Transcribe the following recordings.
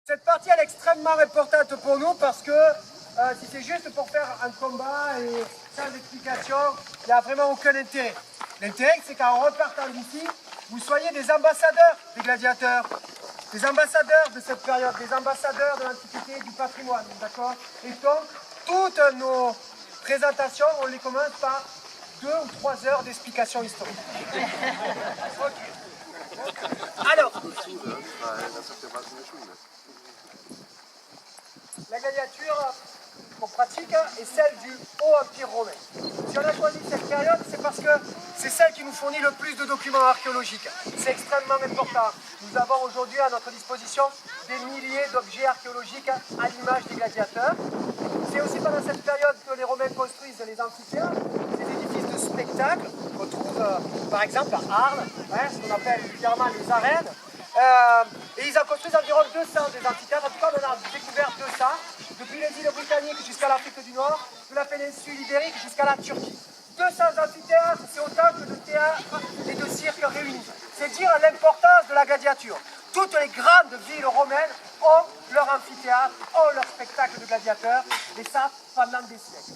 Cette partie elle est extrêmement importante pour nous parce que si c'est juste pour faire un combat et sans explication, il n'y a vraiment aucun intérêt. L'intérêt c'est qu'en repartant d'ici, vous soyez des ambassadeurs des gladiateurs, des ambassadeurs de cette période, des ambassadeurs de l'Antiquité et du patrimoine, d'accord? Et donc, toutes nos présentations, on les commence par 2 ou 3 heures d'explication historique. Alors, la gladiature qu'on pratique est celle du Haut Empire romain. Si on a choisi cette période, c'est parce que c'est celle qui nous fournit le plus de documents archéologiques. C'est extrêmement important. Nous avons aujourd'hui à notre disposition des milliers d'objets archéologiques à l'image des gladiateurs. C'est aussi pendant cette période que les Romains construisent les amphithéâtres, ces édifices de spectacle qu'on trouve par exemple à Arles, ce qu'on appelle vulgairement les arènes. Et ils en construisent environ 200 des amphithéâtres. En tout cas, on en a découvert 200, depuis les îles britanniques jusqu'à l'Afrique du Nord, de la péninsule ibérique jusqu'à la Turquie. 200 amphithéâtres, c'est autant que de théâtres et de cirques réunis. C'est dire l'importance de la gladiature. Toutes les grandes villes romaines ont leur amphithéâtre, ont leur spectacle de gladiateurs, et ça pendant des siècles.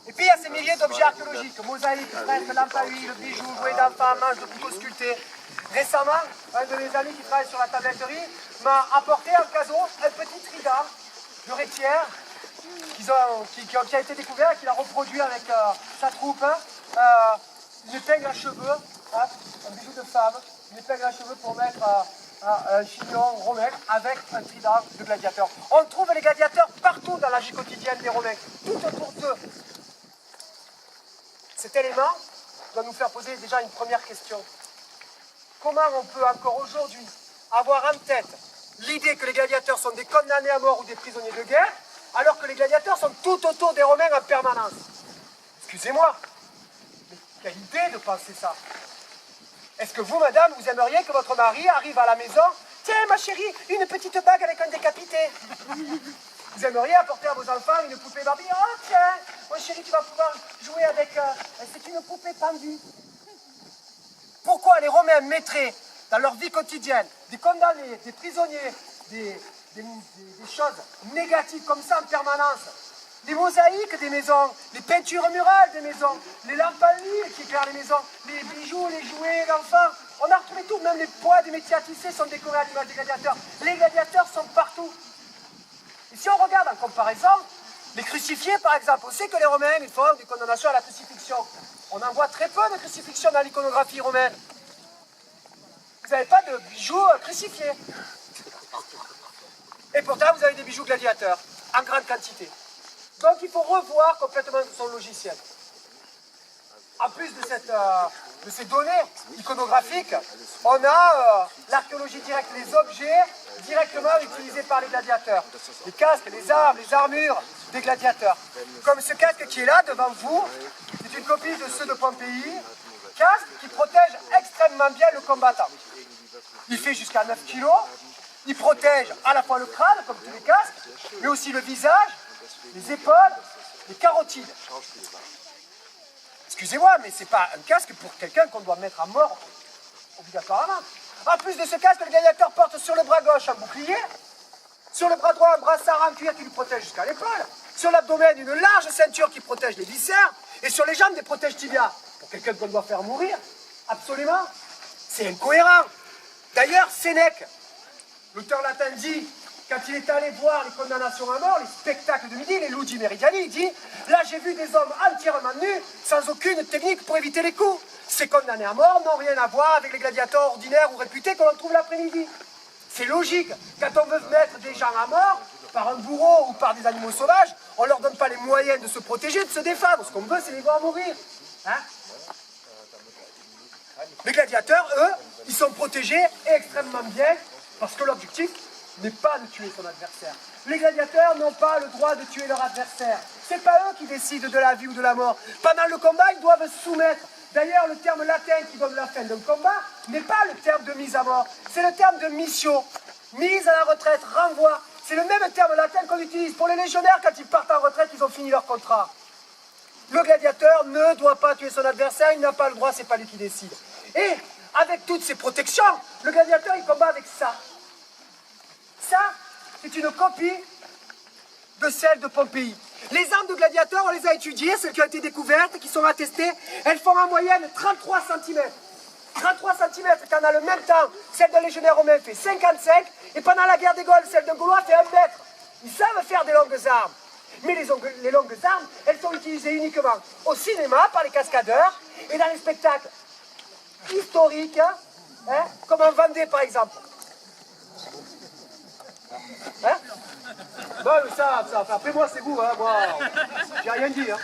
Et puis il y a ces milliers d'objets archéologiques, mosaïques, fresques, lampes à huile, bijoux, jouets d'enfants, manches de couteaux sculptés. Récemment, un de mes amis qui travaille sur la tabletterie m'a apporté un cadeau, un petit trident de Rétière qui a été découvert et qu'il a reproduit avec sa troupe. Une épingle à cheveux, un bijou de femme, une épingle à cheveux pour mettre un chignon romain avec un trident de gladiateur. On trouve les gladiateurs partout dans la vie quotidienne des Romains, tout autour d'eux. Cet élément doit nous faire poser déjà une première question. Comment on peut encore aujourd'hui avoir en tête l'idée que les gladiateurs sont des condamnés à mort ou des prisonniers de guerre, alors que les gladiateurs sont tout autour des Romains en permanence? Excusez-moi, mais quelle idée de penser ça? Est-ce que vous, madame, vous aimeriez que votre mari arrive à la maison? Tiens, ma chérie, une petite bague avec un décapité. Vous aimeriez apporter à vos enfants une poupée Barbie? Oh, tiens, mon chéri, tu vas pouvoir jouer avec... c'est une poupée pendue. Pourquoi les Romains mettraient dans leur vie quotidienne des condamnés, des prisonniers, des choses négatives comme ça en permanence? Les mosaïques des maisons, les peintures murales des maisons, les lampes à huile qui éclairent les maisons, les bijoux, les jouets d'enfants. On a retrouvé tout, même les poids des métiers à tisser sont décorés à l'image des gladiateurs. Les gladiateurs sont partout. Et si on regarde en comparaison, les crucifiés par exemple, on sait que les Romains ils font des condamnations à la crucifixion. On en voit très peu de crucifixion dans l'iconographie romaine. Vous n'avez pas de bijoux crucifiés. Et pourtant, vous avez des bijoux gladiateurs, en grande quantité. Donc, il faut revoir complètement son logiciel. En plus de ces données iconographiques, on a l'archéologie directe, les objets directement utilisés par les gladiateurs. Les casques, les armes, les armures des gladiateurs. Comme ce casque qui est là devant vous, c'est une copie de ceux de Pompéi, casque qui protège extrêmement bien le combattant. Il fait jusqu'à 9 kg, il protège à la fois le crâne, comme tous les casques, mais aussi le visage, les épaules, les carotides. Excusez-moi, mais c'est pas un casque pour quelqu'un qu'on doit mettre à mort, obligatoirement. En plus de ce casque, le gladiateur porte sur le bras gauche un bouclier, sur le bras droit un brassard en cuir qui lui protège jusqu'à l'épaule, sur l'abdomen une large ceinture qui protège les viscères, et sur les jambes des protèges tibias. Pour quelqu'un qu'on doit faire mourir, absolument, c'est incohérent. D'ailleurs, Sénèque, l'auteur latin, dit, quand il est allé voir les condamnations à mort, les spectacles de midi, les ludi meridiani, il dit « Là, j'ai vu des hommes entièrement nus, sans aucune technique pour éviter les coups. Ces condamnés à mort n'ont rien à voir avec les gladiateurs ordinaires ou réputés que l'on trouve l'après-midi. » C'est logique, quand on veut mettre des gens à mort, par un bourreau ou par des animaux sauvages, on ne leur donne pas les moyens de se protéger, de se défendre. Ce qu'on veut, c'est les voir mourir. Hein? Les gladiateurs, eux, ils sont protégés extrêmement bien, parce que l'objectif, n'est pas de tuer son adversaire. Les gladiateurs n'ont pas le droit de tuer leur adversaire. C'est pas eux qui décident de la vie ou de la mort. Pendant le combat, ils doivent se soumettre. D'ailleurs, le terme latin qui donne la fin d'un combat n'est pas le terme de mise à mort. C'est le terme de mission. Mise à la retraite, renvoi. C'est le même terme latin qu'on utilise pour les légionnaires quand ils partent en retraite, ils ont fini leur contrat. Le gladiateur ne doit pas tuer son adversaire, il n'a pas le droit, c'est pas lui qui décide. Et avec toutes ces protections, le gladiateur il combat avec ça. Ça, c'est une copie de celle de Pompéi. Les armes de gladiateurs, on les a étudiées, celles qui ont été découvertes, qui sont attestées, elles font en moyenne 33 cm. 33 cm, quand dans le même temps, celle d'un légionnaire romain fait 55, et pendant la guerre des Gaules, celle d'un Gaulois fait 1 mètre. Ils savent faire des longues armes. Mais les longues armes, elles sont utilisées uniquement au cinéma par les cascadeurs et dans les spectacles historiques, hein, comme en Vendée par exemple. Hein? Bon, mais ça, après moi c'est vous, hein, moi, j'ai rien dit. Hein.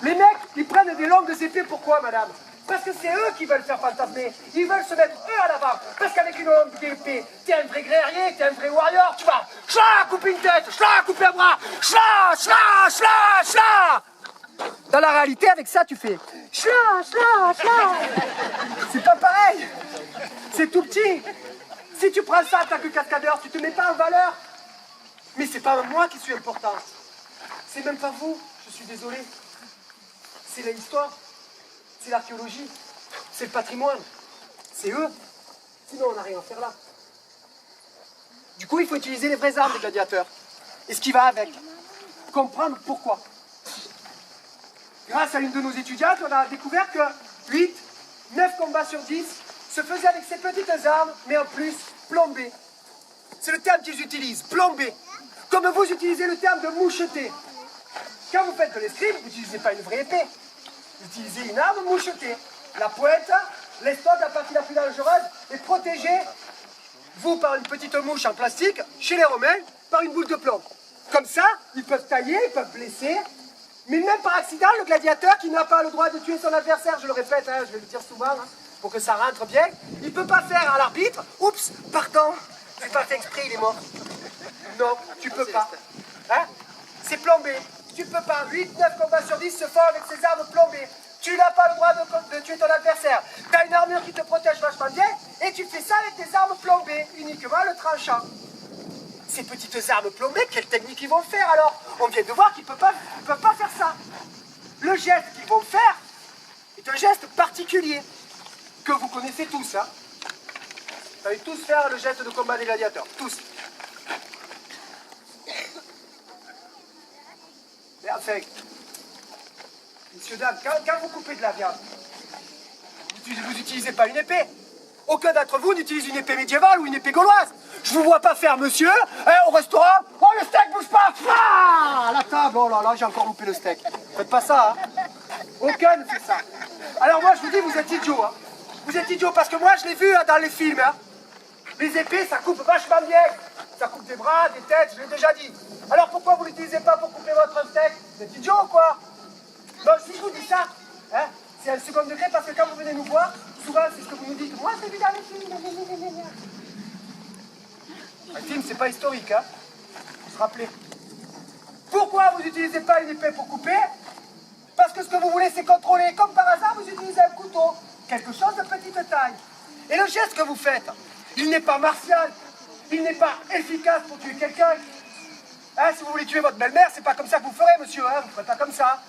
Les mecs, ils prennent des longues épées, pourquoi madame? Parce que c'est eux qui veulent faire fantasmer. Ils veulent se mettre eux à l'avant. Parce qu'avec une longue épée, t'es un vrai guerrier, t'es un vrai warrior. Tu vas, chla, couper une tête, chla, couper un bras, chla, chla, chla, chla. Dans la réalité, avec ça, tu fais chla, chla, chla. C'est pas pareil. C'est tout petit. Si tu prends ça en tant que cascadeur, tu te mets pas en valeur. Mais c'est pas moi qui suis important. C'est même pas vous. Je suis désolé. C'est l'histoire. C'est l'archéologie, c'est le patrimoine, c'est eux. Sinon, on n'a rien à faire là. Du coup, il faut utiliser les vraies armes des gladiateurs. Et ce qui va avec. Comprendre pourquoi. Grâce à une de nos étudiantes, on a découvert que 8, 9 combats sur 10 se faisaient avec ces petites armes, mais en plus, plombées. C'est le terme qu'ils utilisent, plombées. Comme vous utilisez le terme de moucheté. Quand vous faites de l'escrime, vous n'utilisez pas une vraie épée. Utilisez une arme mouchetée. La pointe, l'estoc, la partie la plus dangereuse, est protégée, vous, par une petite mouche en plastique, chez les Romains, par une boule de plomb. Comme ça, ils peuvent tailler, ils peuvent blesser, mais même par accident, le gladiateur qui n'a pas le droit de tuer son adversaire, je le répète, hein, je vais le dire souvent, hein, pour que ça rentre bien, il ne peut pas faire à l'arbitre, oups, pardon, j'ai pas fait exprès, il est mort. Non, tu peux pas. Hein? C'est plombé. Tu peux pas. 8, 9 combats sur 10 se font avec ces armes plombées. Tu n'as pas le droit de tuer ton adversaire. Tu as une armure qui te protège vachement bien et tu fais ça avec des armes plombées, uniquement le tranchant. Ces petites armes plombées, quelle technique ils vont faire alors? On vient de voir qu'ils ne peuvent pas faire ça. Le geste qu'ils vont faire est un geste particulier que vous connaissez tous. Hein. Vous allez tous faire le geste de combat des gladiateurs. Tous. Mais enfin, messieurs, dames, quand vous coupez de la viande, vous n'utilisez pas une épée. Aucun d'entre vous n'utilise une épée médiévale ou une épée gauloise. Je vous vois pas faire, monsieur, hein, au restaurant. Oh, le steak bouge pas. Ah, à la table, oh là là, j'ai encore loupé le steak. Faites pas ça, hein. Aucun ne fait ça. Alors moi, je vous dis, vous êtes idiots. Hein. Vous êtes idiots parce que moi, je l'ai vu hein, dans les films. Hein. Les épées, ça coupe vachement bien. Ça coupe des bras, des têtes, je l'ai déjà dit. Alors pourquoi vous ne l'utilisez pas pour couper votre steak? Vous êtes idiot ou quoi? Donc si je vous dis ça, hein, c'est un second degré parce que quand vous venez nous voir, souvent c'est ce que vous nous dites. Moi, c'est vu dans les films. Un film, c'est pas historique, hein. Vous vous rappelez. Pourquoi vous n'utilisez pas une épée pour couper? Parce que ce que vous voulez, c'est contrôler. Comme par hasard, vous utilisez un couteau. Quelque chose de petite taille. Et le geste que vous faites, il n'est pas martial. Il n'est pas efficace pour tuer quelqu'un. Hein, si vous voulez tuer votre belle-mère, c'est pas comme ça que vous ferez, monsieur. Hein, vous ne ferez pas comme ça.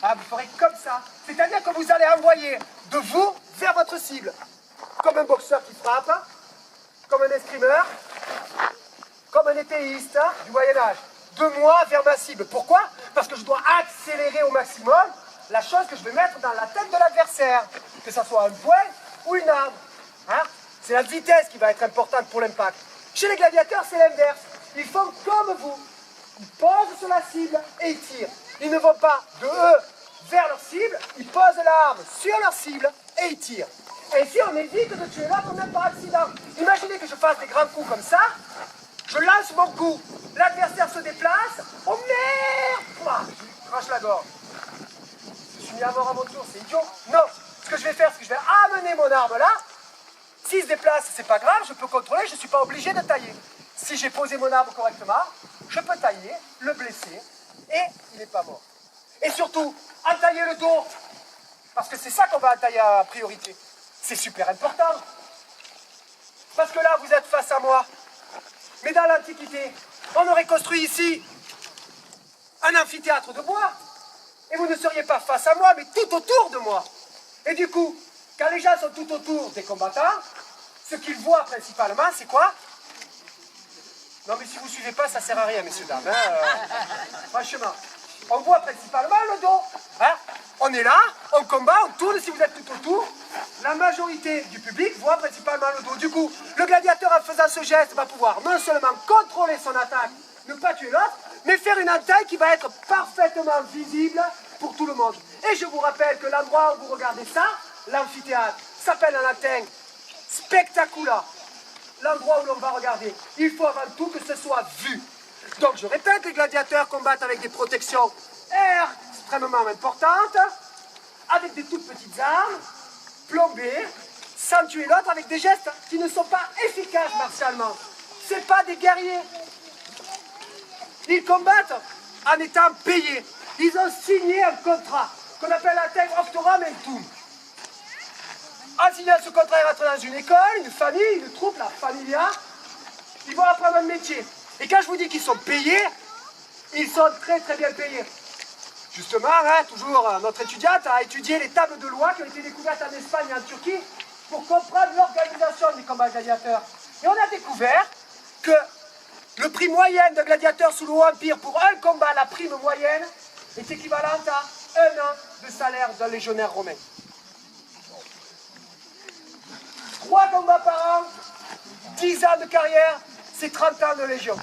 Hein, vous ferez comme ça. C'est-à-dire que vous allez envoyer de vous vers votre cible. Comme un boxeur qui frappe, comme un escrimeur, comme un épéiste du Moyen-Âge. De moi vers ma cible. Pourquoi? Parce que je dois accélérer au maximum la chose que je vais mettre dans la tête de l'adversaire. Que ce soit un poing ou une arme. Hein? C'est la vitesse qui va être importante pour l'impact. Chez les gladiateurs, c'est l'inverse. Ils font comme vous. Ils posent sur la cible et ils tirent. Ils ne vont pas de eux vers leur cible, ils posent l'arme sur leur cible et ils tirent. Ainsi, on évite de tuer l'autre même par accident. Imaginez que je fasse des grands coups comme ça, je lance mon coup, l'adversaire se déplace, oh merde! Pouah, je crache la gorge. Je suis mis à mort à mon tour, c'est idiot. Non, ce que je vais faire, c'est que je vais amener mon arme là. S'il se déplace, c'est pas grave, je peux contrôler, je ne suis pas obligé de tailler. si j'ai posé mon arme correctement, je peux tailler, le blesser, et il n'est pas mort. Et surtout, entailler le dos, parce que c'est ça qu'on va entailler en priorité. C'est super important. Parce que là, vous êtes face à moi. Mais dans l'Antiquité, on aurait construit ici un amphithéâtre de bois. Et vous ne seriez pas face à moi, mais tout autour de moi. Et du coup, quand les gens sont tout autour des combattants, ce qu'ils voient principalement, c'est quoi? Non, mais si vous ne suivez pas, ça ne sert à rien, messieurs, dames. Franchement, on voit principalement le dos. Hein? On est là, on combat, on tourne, si vous êtes tout autour. La majorité du public voit principalement le dos. Du coup, le gladiateur, en faisant ce geste, va pouvoir non seulement contrôler son attaque, ne pas tuer l'autre, mais faire une entaille qui va être parfaitement visible pour tout le monde. Et je vous rappelle que l'endroit où vous regardez ça, l'amphithéâtre, s'appelle en latin spectacula. L'endroit où l'on va regarder, il faut avant tout que ce soit vu. Donc je répète, les gladiateurs combattent avec des protections extrêmement importantes, avec des toutes petites armes, plombées, sans tuer l'autre, avec des gestes qui ne sont pas efficaces martialement. Ce n'est pas des guerriers. Ils combattent en étant payés. Ils ont signé un contrat qu'on appelle un thème oftorum et tout. En signant ce contrat, ils rentrent dans une école, une famille, une troupe, la familia. Ils vont apprendre un métier. Et quand je vous dis qu'ils sont payés, ils sont très très bien payés. Justement, hein, toujours notre étudiante a étudié les tables de loi qui ont été découvertes en Espagne et en Turquie pour comprendre l'organisation des combats gladiateurs. Et on a découvert que le prix moyen d'un gladiateur sous le Haut Empire pour un combat, la prime moyenne, est équivalente à 1 an de salaire d'un légionnaire romain. 3 combats par an, 10 ans de carrière, c'est 30 ans de légion.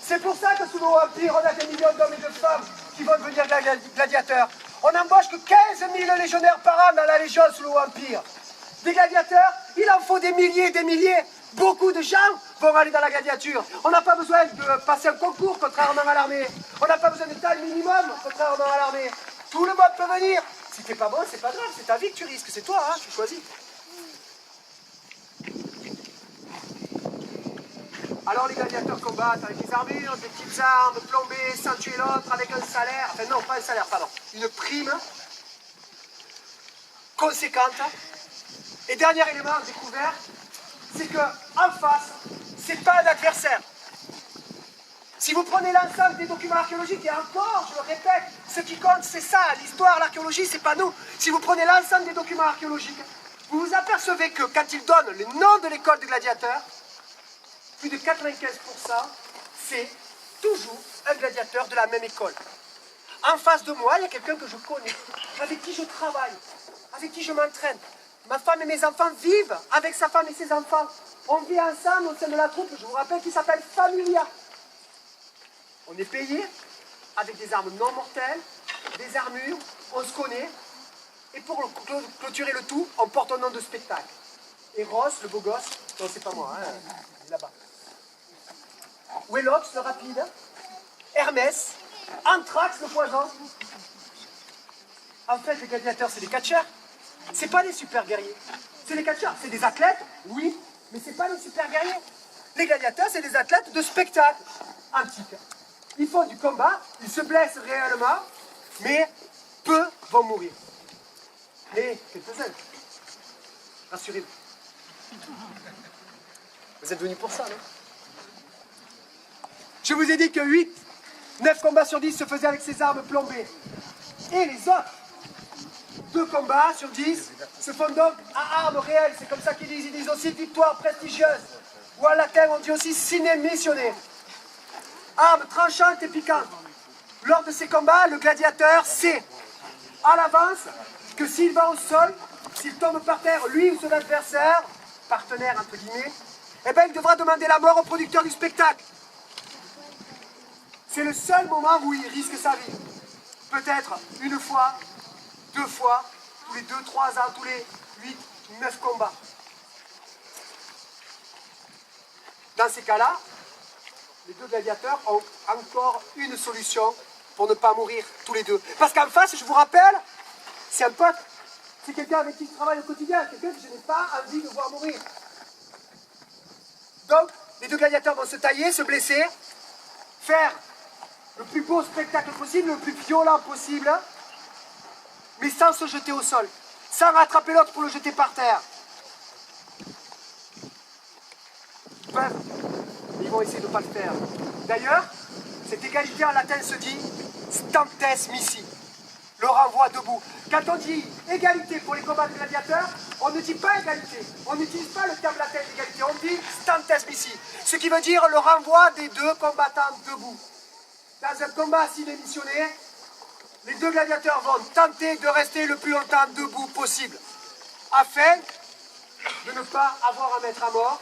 C'est pour ça que sous le Haut Empire, on a des millions d'hommes et de femmes qui vont devenir gladiateurs. On n'embauche que 15 000 légionnaires par an dans la Légion sous le Haut Empire. Des gladiateurs, il en faut des milliers et des milliers. Beaucoup de gens vont aller dans la gladiature. On n'a pas besoin de passer un concours, contrairement à l'armée. On n'a pas besoin de taille minimum, contrairement à l'armée. Tout le monde peut venir. Si t'es pas bon, c'est pas grave, c'est ta vie que tu risques. C'est toi, hein, tu choisis. Alors les gladiateurs combattent avec des armures, des petites armes, plombées, sans tuer l'autre, avec un salaire, enfin non, pas un salaire, pardon, une prime conséquente. Et dernier élément découvert, c'est qu'en face, c'est pas un adversaire. Si vous prenez l'ensemble des documents archéologiques, et encore, je le répète, ce qui compte c'est ça, l'histoire, l'archéologie, c'est pas nous. Si vous prenez l'ensemble des documents archéologiques, vous vous apercevez que quand ils donnent le nom de l'école de gladiateurs, plus de 95%, c'est toujours un gladiateur de la même école. En face de moi, il y a quelqu'un que je connais, avec qui je travaille, avec qui je m'entraîne. Ma femme et mes enfants vivent avec sa femme et ses enfants. On vit ensemble au sein de la troupe, je vous rappelle, qui s'appelle Familia. On est payé avec des armes non mortelles, des armures, on se connaît. Et pour clôturer le tout, on porte un nom de spectacle. Eros, le beau gosse, non c'est pas moi, hein, il est là-bas. Wélops, le rapide. Hermès. Anthrax, le poison. En fait, les gladiateurs, c'est des catcheurs. C'est pas des super guerriers. C'est des catcheurs. C'est des athlètes, oui, mais c'est pas des super guerriers. Les gladiateurs, c'est des athlètes de spectacle antique. Ils font du combat, ils se blessent réellement, mais peu vont mourir. Mais quelques-uns. Rassurez-vous. Vous êtes venus pour ça, non? Je vous ai dit que 9 combats sur 10 se faisaient avec ces armes plombées. Et les autres 2 combats sur 10 se font donc à armes réelles. C'est comme ça qu'ils disent. Ils disent aussi victoire prestigieuse. Ou en latin, on dit aussi sine missione. Armes tranchantes et piquantes. Lors de ces combats, le gladiateur sait à l'avance que s'il va au sol, s'il tombe par terre, lui ou son adversaire, partenaire entre guillemets, eh ben, il devra demander la mort au producteur du spectacle. C'est le seul moment où il risque sa vie. Peut-être une fois, 2 fois, tous les 2-3 ans, tous les 8-9 combats. Dans ces cas-là, les 2 gladiateurs ont encore une solution pour ne pas mourir tous les 2. Parce qu'en face, je vous rappelle, c'est un pote, c'est quelqu'un avec qui je travaille au quotidien, quelqu'un que je n'ai pas envie de voir mourir. Donc, les deux gladiateurs vont se tailler, se blesser, faire le plus beau spectacle possible, le plus violent possible, mais sans se jeter au sol, sans rattraper l'autre pour le jeter par terre. Ils peuvent, mais ils vont essayer de ne pas le faire. D'ailleurs, cette égalité en latin se dit stantes missi, le renvoi debout. Quand on dit égalité pour les combats de gladiateurs, on ne dit pas égalité, on n'utilise pas le terme latin d'égalité, on dit stantes missi, ce qui veut dire le renvoi des deux combattants debout. Dans un combat ainsi démissionné, les deux gladiateurs vont tenter de rester le plus longtemps debout possible, afin de ne pas avoir à mettre à mort,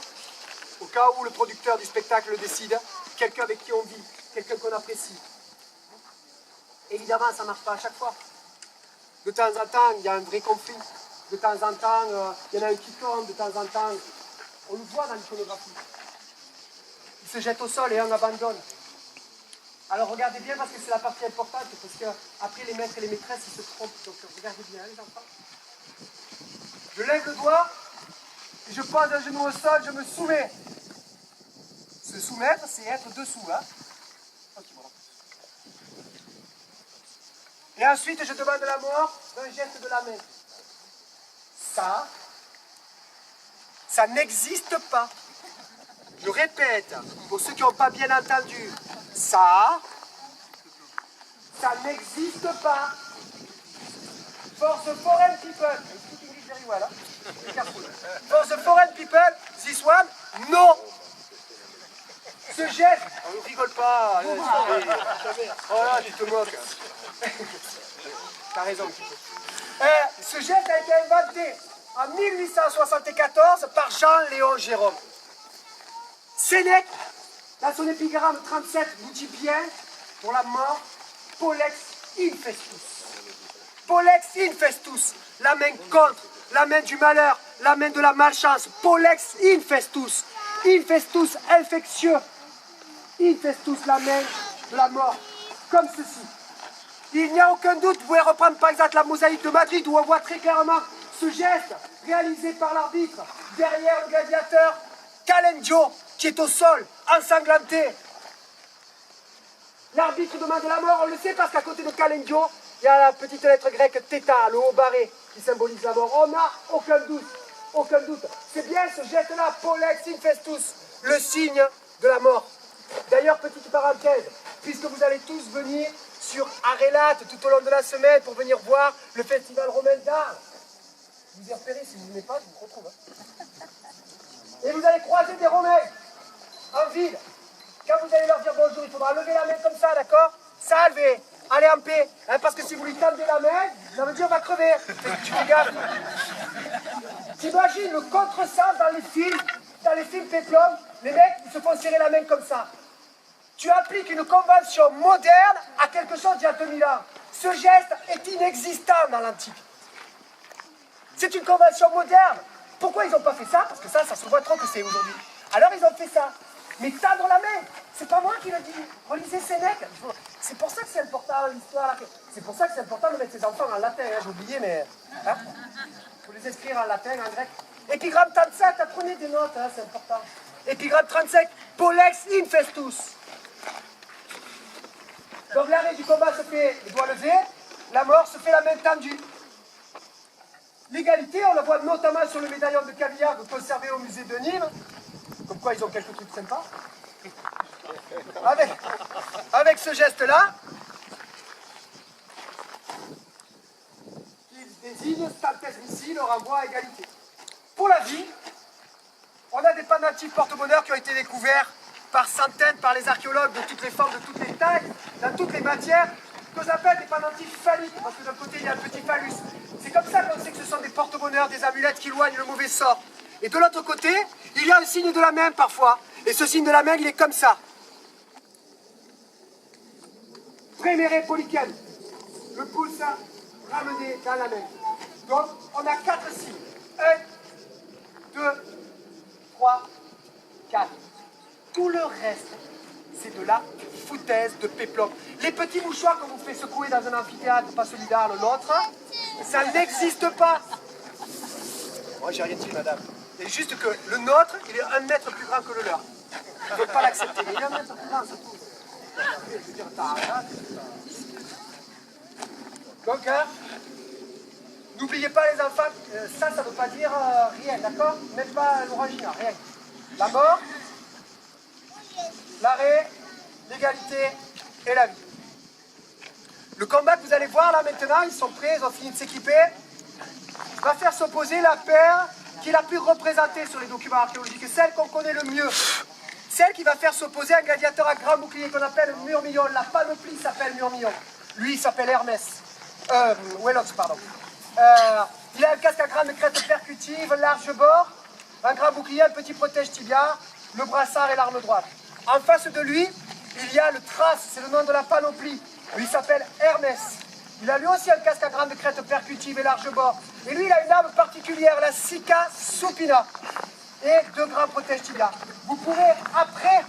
au cas où le producteur du spectacle le décide, quelqu'un avec qui on vit, quelqu'un qu'on apprécie. Évidemment, ça ne marche pas à chaque fois. De temps en temps, il y a un vrai conflit. De temps en temps, il y en a un qui tombe. De temps en temps, on le voit dans l'iconographie. Ils se jettent au sol et un abandonne. Alors regardez bien parce que c'est la partie importante, parce qu'après les maîtres et les maîtresses, ils se trompent. Donc regardez bien, les enfants. Je lève le doigt, et je pose un genou au sol, je me soumets. Se soumettre, c'est être dessous. Hein. Et ensuite, je demande la mort d'un geste de la main. Ça n'existe pas. Je répète, pour ceux qui n'ont pas bien entendu, ça n'existe pas. For the foreign people, I speak English very well, hein? Be careful. For the foreign people, this one, no. Ce geste, on ne rigole pas, allez, oh là, tu te moques. T'as raison un petit peu. Ce geste a été inventé en 1874 par Jean-Léon Gérôme. Sénèque, dans son épigramme 37, vous dit bien, pour la mort, Polex infestus. Polex infestus, la main contre, la main du malheur, la main de la malchance. Polex infestus, infestus infectieux, infestus, la main de la mort, comme ceci. Il n'y a aucun doute, vous pouvez reprendre par exemple la mosaïque de Madrid où on voit très clairement ce geste réalisé par l'arbitre derrière le gladiateur Calendio qui est au sol, ensanglanté. L'arbitre demande la mort, on le sait parce qu'à côté de Calendio, il y a la petite lettre grecque θ, le haut barré, qui symbolise la mort. On n'a aucun doute, aucun doute. C'est bien ce geste-là, Polex infestus, le signe de la mort. D'ailleurs, petite parenthèse, puisque vous allez tous venir sur Arelat tout au long de la semaine pour venir voir le festival romain d'art. Vous y repérez, si vous ne venez pas, je vous retrouve. Hein. Et vous allez croiser des Romains en ville. Quand vous allez leur dire bonjour, il faudra lever la main comme ça, d'accord? Salve, allez en paix. Hein, parce que si vous lui tendez la main, ça veut dire on va crever. Tu fais gaffe. T'imagines le contresens dans les films péplum, les mecs, ils se font serrer la main comme ça. Tu appliques une convention moderne à quelque chose d'il y a 2000 ans. Ce geste est inexistant dans l'antique. C'est une convention moderne. Pourquoi ils n'ont pas fait ça? Parce que ça se voit trop que c'est aujourd'hui. Alors ils ont fait ça. Mais tendre la main, c'est pas moi qui le dis. Relisez Sénèque. C'est pour ça que c'est important l'histoire. C'est pour ça que c'est important de mettre ses enfants en latin. Hein. J'ai oublié, mais... Hein? Faut les inscrire en latin, en grec. Épigramme 37, apprenez des notes, hein, c'est important. Épigramme 35, Polex infestus. Donc l'arrêt du combat se fait les doigts levés, la mort se fait la main tendue. L'égalité, on la voit notamment sur le médaillon de Cavillard conservé au musée de Nîmes. Comme quoi ils ont quelques trucs sympas. Avec ce geste-là, qui désigne stantes missi, le renvoi à égalité. Pour la vie, on a des pendentifs porte-bonheur qui ont été découverts par centaines par les archéologues de toutes les formes, de toutes les tailles, dans toutes les matières, que j'appelle des pendentifs phalliques, parce que d'un côté il y a un petit phallus. C'est comme ça qu'on sait que ce sont des porte-bonheur, des amulettes qui éloignent le mauvais sort. Et de l'autre côté, il y a un signe de la main parfois. Et ce signe de la main, il est comme ça. Préméré polychem. Le pouce ramené dans la main. Donc, on a 4 signes. 1, 2, 3, 4. Tout le reste, c'est de la foutaise de péplum. Les petits mouchoirs qu'on vous fait secouer dans un amphithéâtre, pas celui-là, l'autre, ça n'existe pas. Moi, j'ai rien dit, madame. Et juste que le nôtre, il est 1 mètre plus grand que le leur. Je ne veux pas l'accepter. Il est 1 mètre plus grand, c'est tout. Je veux dire, donc, hein, n'oubliez pas les enfants, ça ne veut pas dire rien, d'accord? Même pas l'origine, rien. La mort, l'arrêt, l'égalité et la vie. Le combat que vous allez voir là maintenant, ils sont prêts, ils ont fini de s'équiper. Va faire s'opposer la paire qui est la plus représentée sur les documents archéologiques, celle qu'on connaît le mieux. Celle qui va faire s'opposer un gladiateur à grand bouclier qu'on appelle Myrmillon. La panoplie s'appelle Myrmillon. Lui, il s'appelle Hermès. Wélox, pardon. Il a un casque à grande crête percutive, large bord, un grand bouclier, un petit protège tibia, le brassard et l'arme droite. En face de lui, il y a le Thrace, c'est le nom de la panoplie. Lui, il s'appelle Hermès. Il a lui aussi un casque à grande crête percutive et large bord. Et lui, il a une arme particulière, la Sica supina. Et 2 grands protège tibia. Vous pourrez, après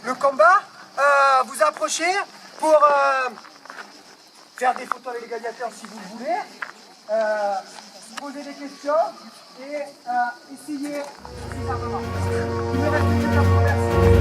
le combat, vous approcher pour faire des photos avec les gladiateurs si vous le voulez, poser des questions et essayer si ça marche. Il me reste plus qu'à vous remercier.